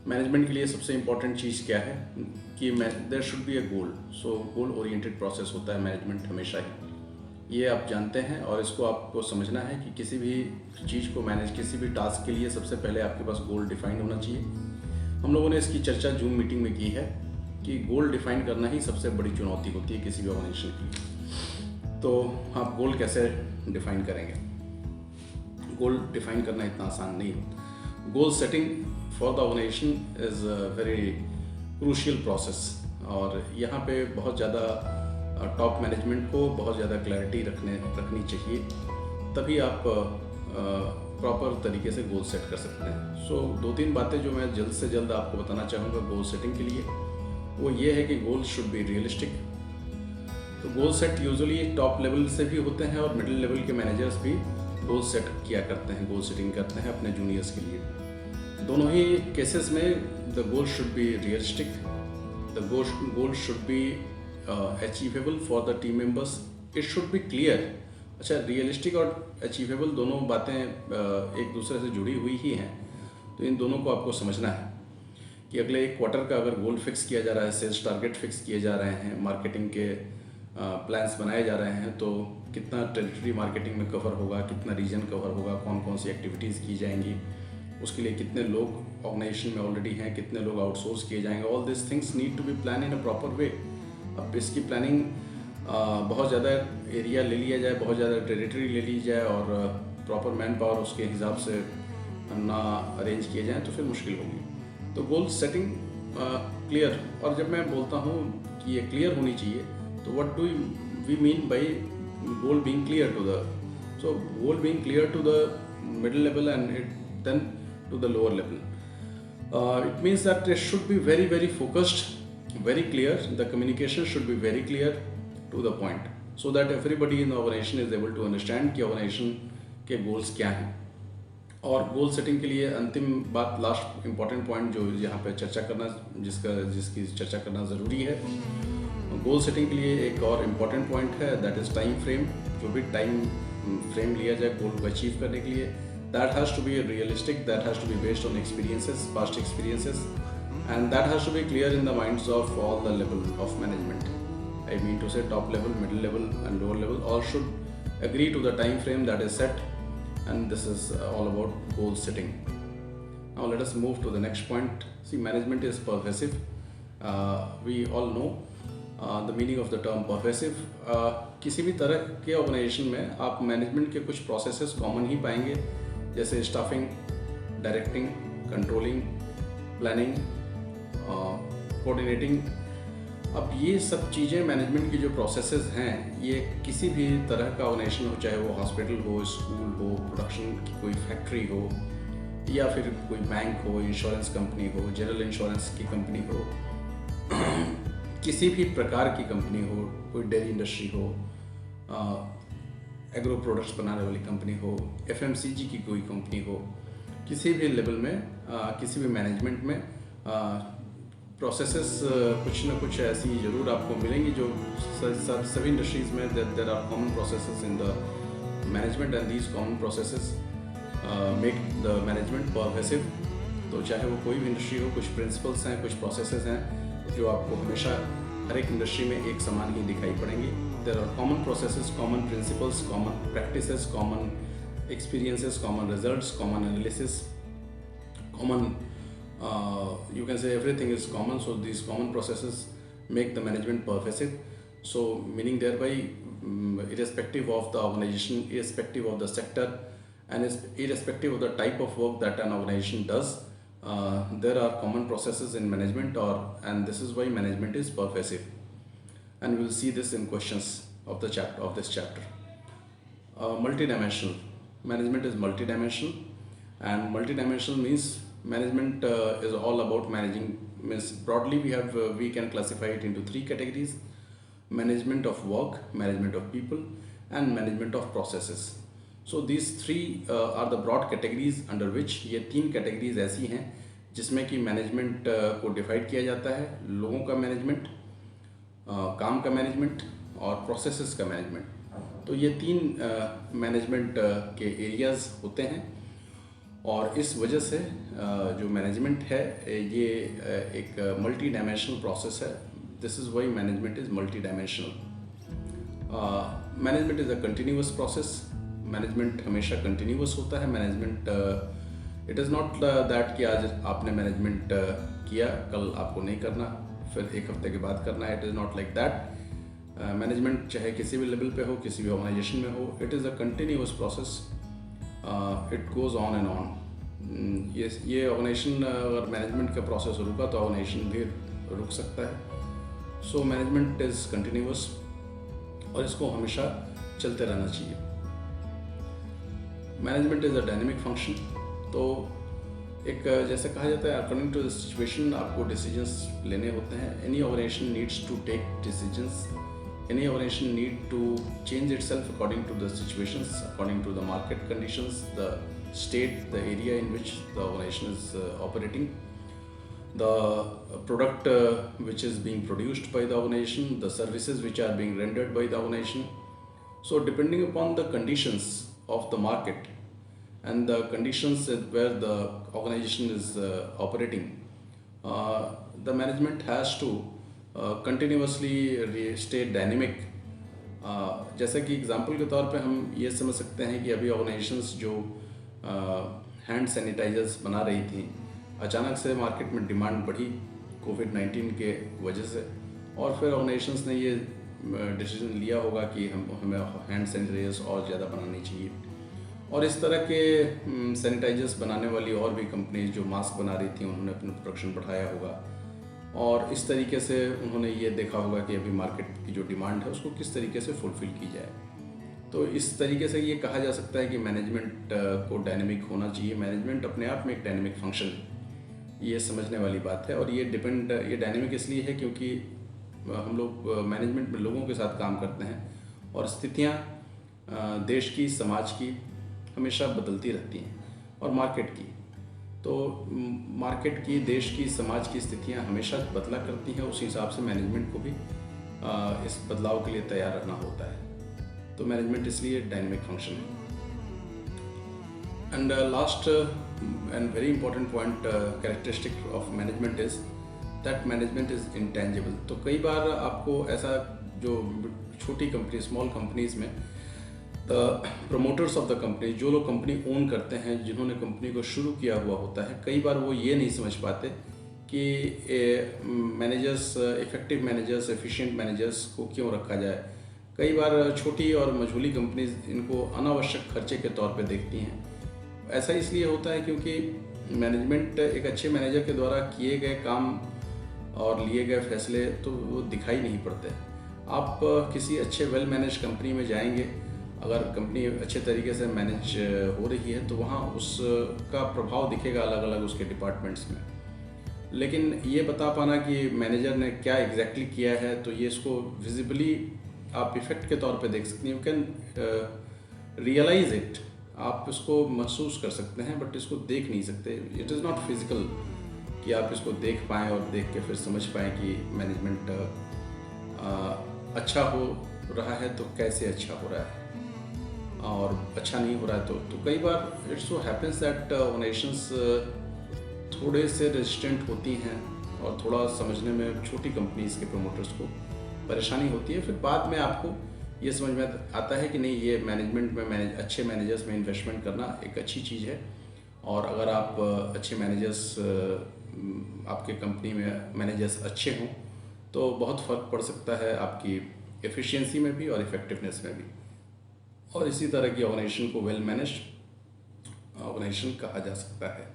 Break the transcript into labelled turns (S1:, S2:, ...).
S1: Management के लिए सबसे इम्पॉर्टेंट चीज़ क्या है कि there should be a goal. So goal oriented process होता है मैनेजमेंट हमेशा ही, ये आप जानते हैं। और इसको आपको समझना है कि किसी भी चीज़ को मैनेज, किसी भी टास्क के लिए सबसे पहले आपके पास गोल डिफाइंड होना चाहिए। हम लोगों ने इसकी चर्चा जूम मीटिंग में की है कि गोल डिफाइन करना ही सबसे बड़ी चुनौती होती है किसी भी ऑर्गेनाइजेशन के लिए। तो आप गोल कैसे डिफाइन करेंगे? गोल डिफाइन करना इतना आसान नहीं है। Goal setting for the organisation is a very crucial process, और यहाँ पे बहुत ज़्यादा टॉप मैनेजमेंट को बहुत ज़्यादा क्लैरिटी रखनी चाहिए, तभी आप प्रॉपर तरीके से गोल सेट कर सकते हैं। सो 2-3 बातें जो मैं जल्द से जल्द आपको बताना चाहूँगा गोल सेटिंग के लिए, वो ये है कि गोल शुड बी रियलिस्टिक। तो goal set usually top level से भी होते हैं और मिडिल लेवल के मैनेजर्स भी गोल सेट किया करते हैं, गोल सेटिंग करते हैं अपने जूनियर्स के लिए। दोनों ही केसेस में the goal should be realistic, the goal should be achievable for the team members, it should be clear. अच्छा, रियलिस्टिक और अचीवेबल दोनों बातें एक दूसरे से जुड़ी हुई ही हैं, तो इन दोनों को आपको समझना है कि अगले एक क्वार्टर का अगर गोल फिक्स किया जा रहा है, सेल्स टारगेट फिक्स किए जा रहे हैं, मार्केटिंग के प्लान्स बनाए जा रहे हैं, तो कितना टेरिटरी मार्केटिंग में कवर होगा, कितना रीजन कवर होगा, कौन कौन सी एक्टिविटीज़ की जाएंगी, उसके लिए कितने लोग ऑर्गेनाइजेशन में ऑलरेडी हैं, कितने लोग आउटसोर्स किए जाएंगे। All this things need to be plan in a proper way. अब इसकी प्लानिंग बहुत ज़्यादा एरिया ले लिया जाए, बहुत ज़्यादा टेरिटरी ले ली जाए और प्रॉपर मैन पावर उसके हिसाब से ना अरेंज किए जाएँ तो फिर मुश्किल होगी। तो गोल सेटिंग क्लियर, और जब मैं बोलता हूँ कि ये क्लियर होनी चाहिए, तो what do we mean by goal being clear to the, so goal being clear to the middle level and then to the lower level. It means that it should be very very focused, very clear. The communication should be very clear to the point, so that everybody in the organization is able to understand कि organization के goals क्या हैं। और goal setting के लिए अंतिम बात, last important point जो यहाँ पे चर्चा करना, जिसकी चर्चा करना ज़रूरी है, गोल सेटिंग के लिए एक और इम्पॉर्टेंट पॉइंट है, दैट इज़ टाइम फ्रेम। जो भी टाइम फ्रेम लिया जाए गोल को अचीव करने के लिए, that has to be realistic, that has to be based on experiences, past experiences, and that has to be clear in the minds of all the level of management. I mean to say top level, middle level and lower level all should agree to the time frame that is set, and this is all about goal setting. Now let us move to the next point. See, management is pervasive. We all know the meaning of the term pervasive. किसी भी तरह के organisation में आप management के कुछ processes common ही पाएंगे, जैसे staffing, directing, controlling, planning, coordinating. अब ये सब चीज़ें मैनेजमेंट की जो प्रोसेसेस हैं, ये किसी भी तरह का ऑर्गेनाइजेशन हो, चाहे वो हॉस्पिटल हो, स्कूल हो, प्रोडक्शन की कोई फैक्ट्री हो, या फिर कोई बैंक हो, इंश्योरेंस कंपनी हो, जनरल इंश्योरेंस की कंपनी हो, किसी भी प्रकार की कंपनी हो, कोई डेयरी इंडस्ट्री हो, एग्रो प्रोडक्ट्स बनाने वाली कंपनी हो, एफएमसीजी की कोई कंपनी हो, किसी भी लेवल में किसी भी मैनेजमेंट में प्रोसेसेस कुछ ना कुछ ऐसी ज़रूर आपको मिलेंगी जो सभी इंडस्ट्रीज़ में there are common processes in the management, and these common processes make the management pervasive. तो चाहे वो कोई भी इंडस्ट्री हो, कुछ प्रिंसिपल्स हैं, कुछ प्रोसेसेस हैं जो आपको हमेशा हर एक इंडस्ट्री में एक समान ही दिखाई पड़ेंगे। There are common processes, common principles, common practices, common experiences, common results, common analysis, common you can say everything is common. So these common processes make the management pervasive. So meaning thereby irrespective of the organization, irrespective of the sector, and irrespective of the type of work that an organization does, there are common processes in management, and this is why management is pervasive. And we will see this in questions of the chapter of this chapter. Multidimensional management is multidimensional, and multidimensional means management is all about managing. Means broadly we can classify it into 3 categories: management of work, management of people, and management of processes. So these 3 are the broad categories under which ये 3 categories ऐसी हैं जिसमें कि management को divide किया जाता है: लोगों का मैनेजमेंट, काम का मैनेजमेंट, और प्रोसेसेस का मैनेजमेंट। तो ये 3 मैनेजमेंट के एरियाज़ होते हैं, और इस वजह से जो मैनेजमेंट है ये एक मल्टी डायमेंशनल प्रोसेस है। This is why management is multi dimensional. Management is a continuous process. Management हमेशा कंटिन्यूअस होता है। Management it is not that कि आज आपने मैनेजमेंट किया कल आपको नहीं करना, फिर एक हफ्ते के बाद करना है। It is not like that. Management चाहे किसी भी लेवल पे हो, किसी भी ऑर्गेनाइजेशन में हो, it is a continuous process. It goes on and on. ये ऑर्गेनाइजेशन अगर मैनेजमेंट का प्रोसेस रुका तो ऑर्गेनाइजेशन भी रुक सकता है। सो मैनेजमेंट इज़ कंटिन्यूअस और इसको हमेशा चलते रहना चाहिए। Management is a dynamic function. तो एक जैसे कहा जाता है अकॉर्डिंग टू द सिचुएशन आपको डिसीजंस लेने होते हैं। Any organisation needs to take decisions. Any organization need to change itself according to the situations, according to the market conditions, the state, the area in which the organization is operating, the product which is being produced by the organization, the services which are being rendered by the organization. So depending upon the conditions of the market and the conditions where the organization is operating, the management has to continuously stay dynamic. जैसे कि example के तौर पे हम ये समझ सकते हैं कि अभी ऑर्गेनाइजेशंस जो हैंड सैनिटाइजर्स बना रही थी, अचानक से मार्केट में डिमांड बढ़ी कोविड-19 के वजह से, और फिर ऑर्गेनाइजेशंस ने ये डिसीजन लिया होगा कि हमें हैंड सैनिटाइजर्स और ज़्यादा बनानी चाहिए। और इस तरह के सैनिटाइजर्स बनाने वाली और भी कंपनीज जो मास्क बना रही थी, उन्होंने अपना प्रोडक्शन बढ़ाया होगा, और इस तरीके से उन्होंने ये देखा होगा कि अभी मार्केट की जो डिमांड है उसको किस तरीके से फुलफ़िल की जाए। तो इस तरीके से ये कहा जा सकता है कि मैनेजमेंट को डायनेमिक होना चाहिए। मैनेजमेंट अपने आप में एक डायनेमिक फंक्शन है, ये समझने वाली बात है। और ये डायनेमिक इसलिए है क्योंकि हम लोग मैनेजमेंट में लोगों के साथ काम करते हैं और स्थितियाँ देश की, समाज की हमेशा बदलती रहती हैं, और मार्केट की। तो मार्केट की, देश की, समाज की स्थितियाँ हमेशा बदला करती हैं। उस हिसाब से मैनेजमेंट को भी इस बदलाव के लिए तैयार रहना होता है। तो मैनेजमेंट इसलिए डायनेमिक फंक्शन है। And last and very important point characteristic of management is that management is intangible. तो कई बार आपको ऐसा, जो छोटी कंपनी, स्मॉल कंपनीज में प्रमोटर्स ऑफ द कंपनी, जो लोग कंपनी ओन करते हैं, जिन्होंने कंपनी को शुरू किया हुआ होता है, कई बार वो ये नहीं समझ पाते कि managers, effective managers, efficient managers को क्यों रखा जाए। कई बार छोटी और मझोली कंपनीज इनको अनावश्यक खर्चे के तौर पे देखती हैं। ऐसा इसलिए होता है क्योंकि मैनेजमेंट, एक अच्छे मैनेजर के द्वारा किए गए काम और लिए गए फैसले तो वो दिखाई नहीं पड़ते। आप किसी अच्छे वेल मैनेज कंपनी में जाएंगे, अगर कंपनी अच्छे तरीके से मैनेज हो रही है तो वहाँ उसका प्रभाव दिखेगा अलग अलग उसके डिपार्टमेंट्स में। लेकिन ये बता पाना कि मैनेजर ने क्या एग्जैक्टली किया है, तो ये इसको विजिबली आप इफ़ेक्ट के तौर पे देख सकते हैं। यू कैन रियलाइज इट, आप इसको महसूस कर सकते हैं, बट इसको देख नहीं सकते। इट इज़ नॉट फिजिकल कि आप इसको देख पाएँ और देख के फिर समझ पाएँ कि मैनेजमेंट अच्छा हो रहा है तो कैसे अच्छा हो रहा है, और अच्छा नहीं हो रहा है तो कई बार it's so happens that organisations थोड़े से रेजिस्टेंट होती हैं और थोड़ा समझने में छोटी कंपनीज के प्रमोटर्स को परेशानी होती है। फिर बाद में आपको ये समझ में आता है कि नहीं, ये मैनेजमेंट में अच्छे मैनेजर्स में इन्वेस्टमेंट करना एक अच्छी चीज़ है। और अगर आप अच्छे मैनेजर्स, आपके कंपनी में मैनेजर्स अच्छे हों तो बहुत फ़र्क पड़ सकता है आपकी एफिशिएंसी में भी और इफ़ेक्टिवनेस में भी। और इसी तरह की ऑर्गेनाइजेशन को वेल मैनेज्ड ऑर्गेनाइजेशन कहा जा सकता है।